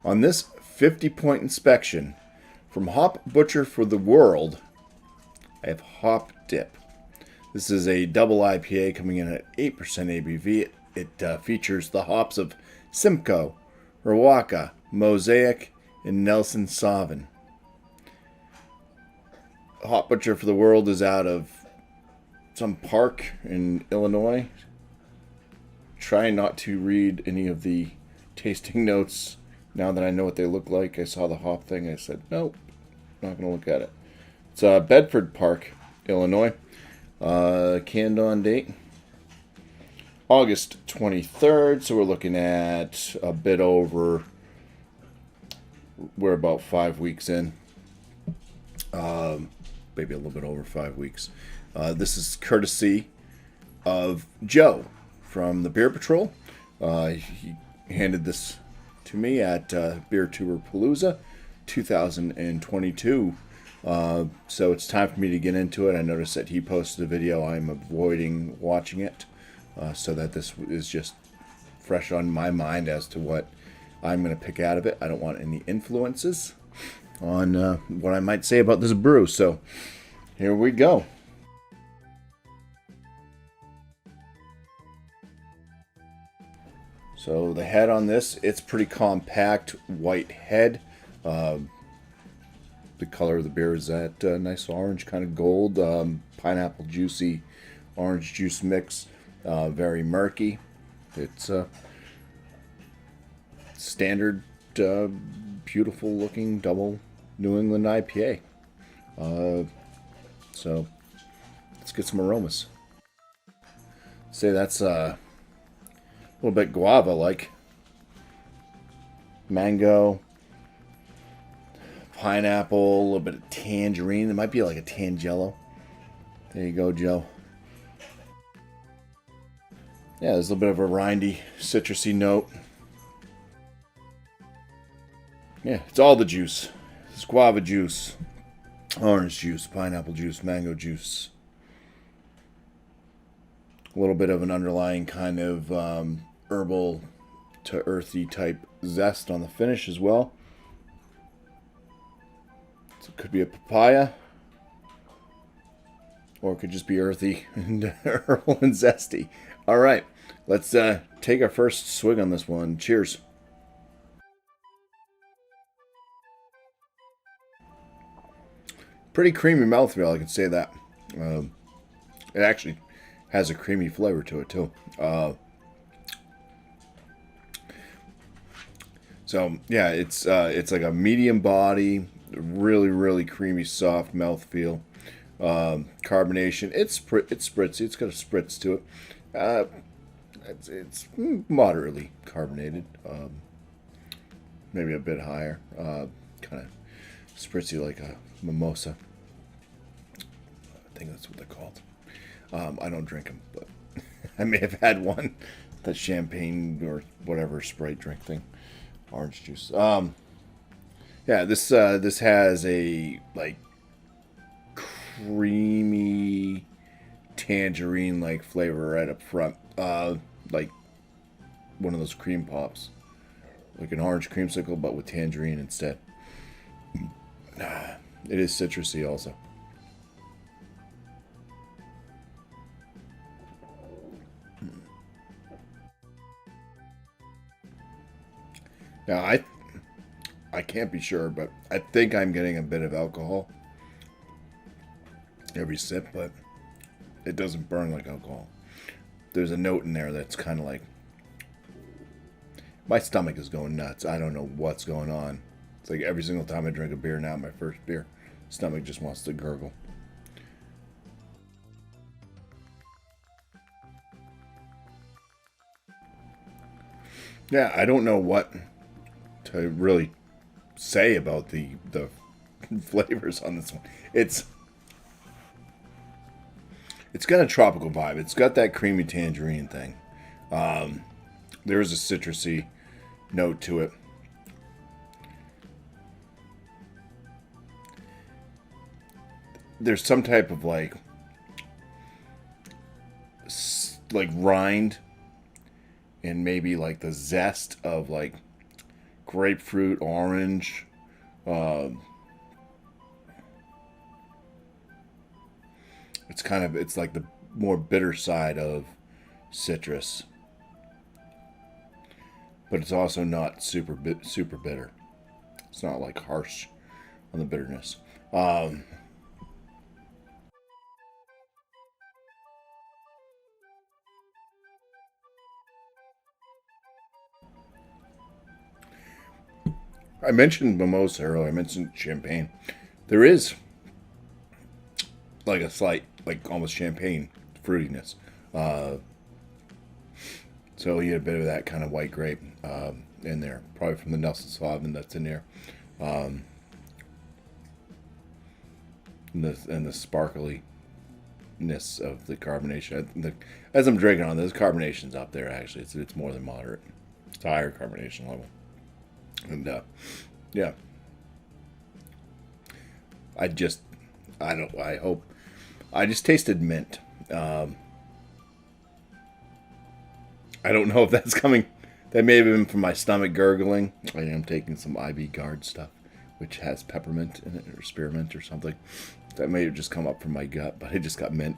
On this 50-point inspection from Hop Butcher for the World, I have Hop Dip. This is a double IPA coming in at 8% ABV. It features the hops of Simcoe, Riwaka, Mosaic, and Nelson Sauvin. Hop Butcher for the World is out of some park in Illinois. Trying not to read any of the tasting notes now that I know what they look like. I saw the hop thing. I said, nope, not going to look at it. It's Bedford Park, Illinois. Canned on date August 23rd. So we're looking at a bit over, we're about 5 weeks in. Maybe a little bit over 5 weeks. This is courtesy of Joe from the Beer Patrol. He handed this to me at Beer Tour Palooza 2022. So it's time for me to get into it. I noticed that he posted a video. I'm avoiding watching it so that this is just fresh on my mind as to what I'm going to pick out of it. I don't want any influences on what I might say about this brew. So here we go. So the head on this, it's pretty compact, white head. The color of the beer is that nice orange, kind of gold, pineapple juicy orange juice mix. Very murky. It's standard, beautiful looking double New England IPA. So let's get some aromas. Say that's a little bit guava-like. Mango, pineapple, a little bit of tangerine. It might be like a tangelo. There you go, Joe. Yeah, there's a little bit of a rindy, citrusy note. Yeah, it's all the juice. It's guava juice, orange juice, pineapple juice, mango juice. A little bit of an underlying kind of herbal to earthy type zest on the finish as well. So it could be a papaya, or it could just be earthy and herbal and zesty. All right, let's take our first swig on this one. Cheers. Pretty creamy mouthfeel, I can say that. It actually has a creamy flavor to it too. So yeah, it's like a medium body, really creamy, soft mouthfeel. Carbonation, it's spritzy. It's got a spritz to it. It's moderately carbonated, maybe a bit higher. Kind of spritzy like a mimosa. I think that's what they're called. I don't drink them, but I may have had one. That champagne or whatever Sprite drink thing. Orange juice. Yeah, this has a like creamy tangerine like flavor right up front. Like one of those cream pops. Like an orange creamsicle but with tangerine instead. It is citrusy also. Now, I can't be sure, but I think I'm getting a bit of alcohol every sip, but it doesn't burn like alcohol. There's a note in there that's kind of like, my stomach is going nuts. I don't know what's going on. It's like every single time I drink a beer now, my first beer, stomach just wants to gurgle. Yeah, I don't know what to really say about the flavors on this one. It's got a tropical vibe. It's got that creamy tangerine thing. There's a citrusy note to it. There's some type of like rind and maybe like the zest of like grapefruit, orange. It's like the more bitter side of citrus, but it's also not super bitter. It's not like harsh on the bitterness. I mentioned mimosa earlier. I mentioned champagne. There is like a slight, like almost champagne fruitiness. So you get a bit of that kind of white grape in there, probably from the Nelson Sauvin that's in there, and the sparkliness of the carbonation. As I'm drinking on this, carbonation's up there. Actually, it's more than moderate. It's a higher carbonation level, and yeah. I hope. I just tasted mint. I don't know if that's coming. That may have been from my stomach gurgling. I am taking some IB Guard stuff, which has peppermint in it or spearmint or something. That may have just come up from my gut, but I just got mint.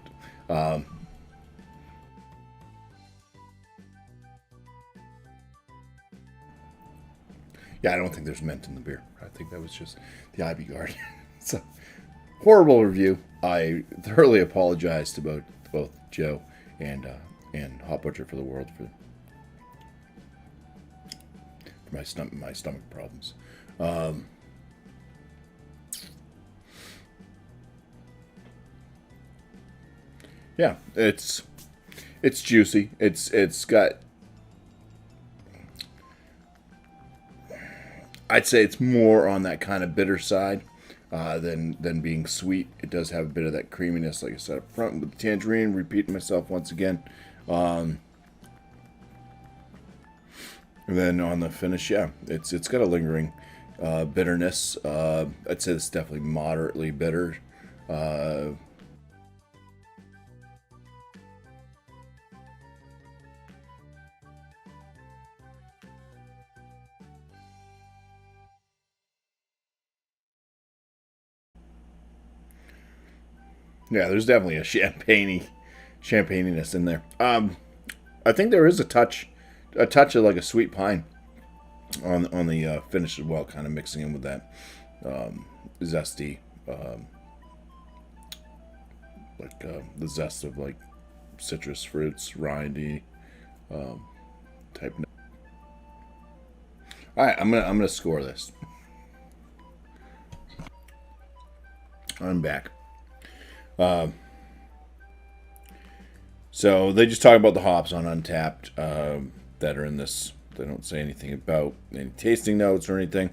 Yeah, I don't think there's mint in the beer. I think that was just the IB Guard. So, horrible review. I thoroughly apologize to both Joe and Hot Butcher for the World for my stomach problems. Yeah, it's juicy. It's got. I'd say it's more on that kind of bitter side than being sweet. It does have a bit of that creaminess, like I said up front with the tangerine. Repeating myself once again. And then on the finish, yeah, it's got a lingering bitterness. I'd say it's definitely moderately bitter. Yeah, there's definitely a champagniness in there. I think there is a touch of like a sweet pine on the finish as well, kind of mixing in with that zesty, the zest of like citrus fruits, rindy type. All right, I'm gonna score this. I'm back. So they just talk about the hops on Untapped that are in this. They don't say anything about any tasting notes or anything.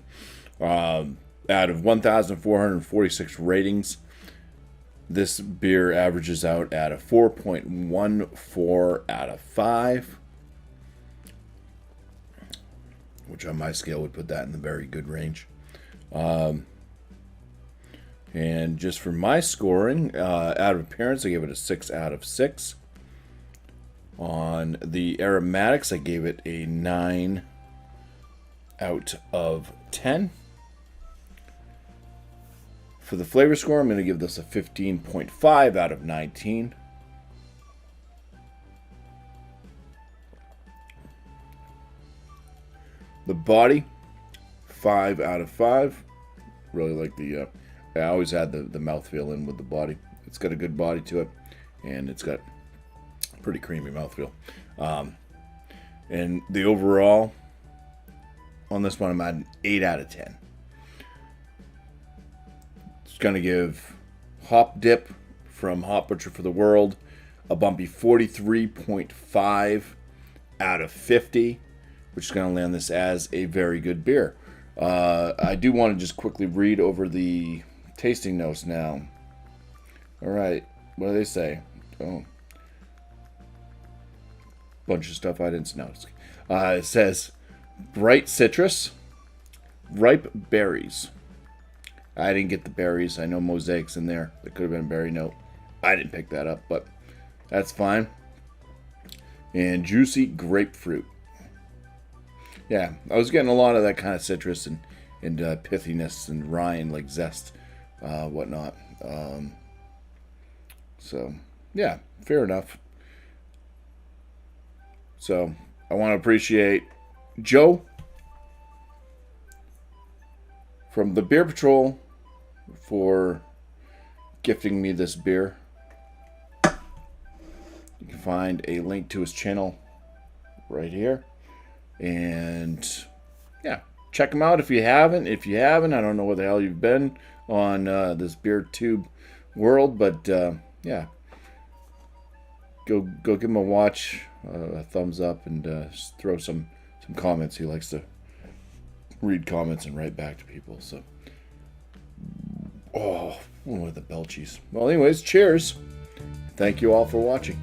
Out of 1,446 ratings, this beer averages out at a 4.14 out of 5, which on my scale would put that in the very good range. And just for my scoring, out of appearance, I gave it a 6 out of 6. On the aromatics, I gave it a 9 out of 10. For the flavor score, I'm going to give this a 15.5 out of 19. The body, 5 out of 5. Really like the... I always had the mouthfeel in with the body. It's got a good body to it, and it's got pretty creamy mouthfeel. And the overall on this one, I'm at an 8 out of 10. It's going to give Hop Dip from Hot Butcher for the World a bumpy 43.5 out of 50, which is going to land this as a very good beer. I do want to just quickly read over the tasting notes now. All right, what do they say? Oh, bunch of stuff I didn't notice. It says bright citrus, ripe berries. I didn't get the berries. I know Mosaic's in there. There could have been a berry note. I didn't pick that up, but that's fine. And juicy grapefruit. Yeah, I was getting a lot of that kind of citrus and pithiness and rind, like zest, whatnot. So, yeah, fair enough. So, I want to appreciate Joe from the Beer Patrol for gifting me this beer. You can find a link to his channel right here. And yeah, check him out if you haven't. If you haven't, I don't know where the hell you've been on this beer tube world, but yeah, go give him a watch, a thumbs up, and throw some comments. He likes to read comments and write back to people. So, oh, one of the belchies. Well, anyways, cheers. Thank you all for watching.